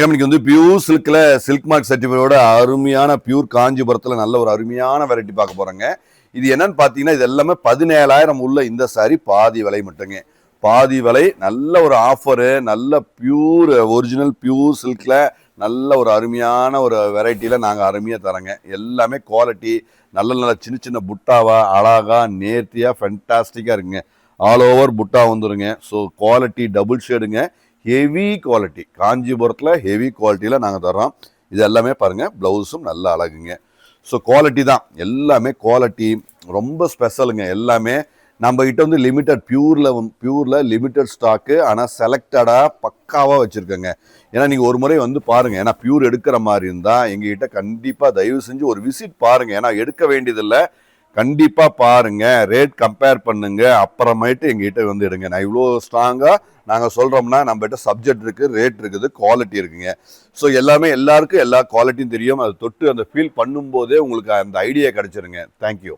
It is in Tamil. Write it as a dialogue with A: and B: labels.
A: வணக்கம். இன்னைக்கு வந்து பியூர் சில்க்ல சில்க் மார்க் சர்டிஃபிகேட்டோட அருமையான பியூர் காஞ்சிபுரத்துல நல்ல ஒரு அருமையான வெரைட்டி பார்க்க போறேங்க. இது என்னன்னு பாத்தீங்கன்னா, இது எல்லாமே 17,000 உள்ள இந்த சாரி பாதி விலை மட்டுங்க. பாதி விலை, நல்ல ஒரு ஆஃபரு, நல்ல பியூர் ஒரிஜினல் பியூர் சில்க்ல நல்ல ஒரு அருமையான ஒரு வெரைட்டியில நாங்க அருமையா தரேங்க. எல்லாமே குவாலிட்டி, நல்ல நல்ல சின்ன சின்ன புட்டாவா அழகா நேர்த்தியா ஃபென்டாஸ்டிக்கா இருக்குங்க. ஆல் ஓவர் புட்டா வந்துருங்க. ஸோ குவாலிட்டி டபுள் ஷேடுங்க. ஹெவி குவாலிட்டி, காஞ்சிபுரத்தில் ஹெவி குவாலிட்டியில் நாங்கள் தர்றோம். இது எல்லாமே பாருங்கள், ப்ளவுஸும் நல்ல அழகுங்க. ஸோ குவாலிட்டி தான், எல்லாமே குவாலிட்டி ரொம்ப ஸ்பெஷலுங்க. எல்லாமே நம்ம கிட்ட வந்து பியூரில் லிமிட்டட் ஸ்டாக்கு, ஆனால் செலக்டடாக பக்காவாக வச்சுருக்கேங்க. ஏன்னா நீங்கள் ஒரு முறை வந்து பாருங்கள், ஏன்னா பியூர் எடுக்கிற மாதிரி இருந்தால் எங்ககிட்ட கண்டிப்பாக தயவு செஞ்சு ஒரு விசிட் பாருங்கள். ஏன்னா எடுக்க வேண்டியதில்லை, கண்டிப்பாக பாருங்க, ரேட் கம்பேர் பண்ணுங்க, அப்புறமேட்டு எங்ககிட்ட வந்து எடுங்க. நான் இவ்வளோ ஸ்ட்ராங்காக நாங்கள் சொல்கிறோம்னா, நம்மகிட்ட சப்ஜெக்ட் இருக்குது, ரேட் இருக்குது, குவாலிட்டி இருக்குங்க. ஸோ எல்லாருக்கும் எல்லா குவாலிட்டியும் தெரியும். அதை தொட்டு அந்த ஃபீல் பண்ணும்போதே உங்களுக்கு அந்த ஐடியா கிடைச்சிருங்க. தேங்க்யூ.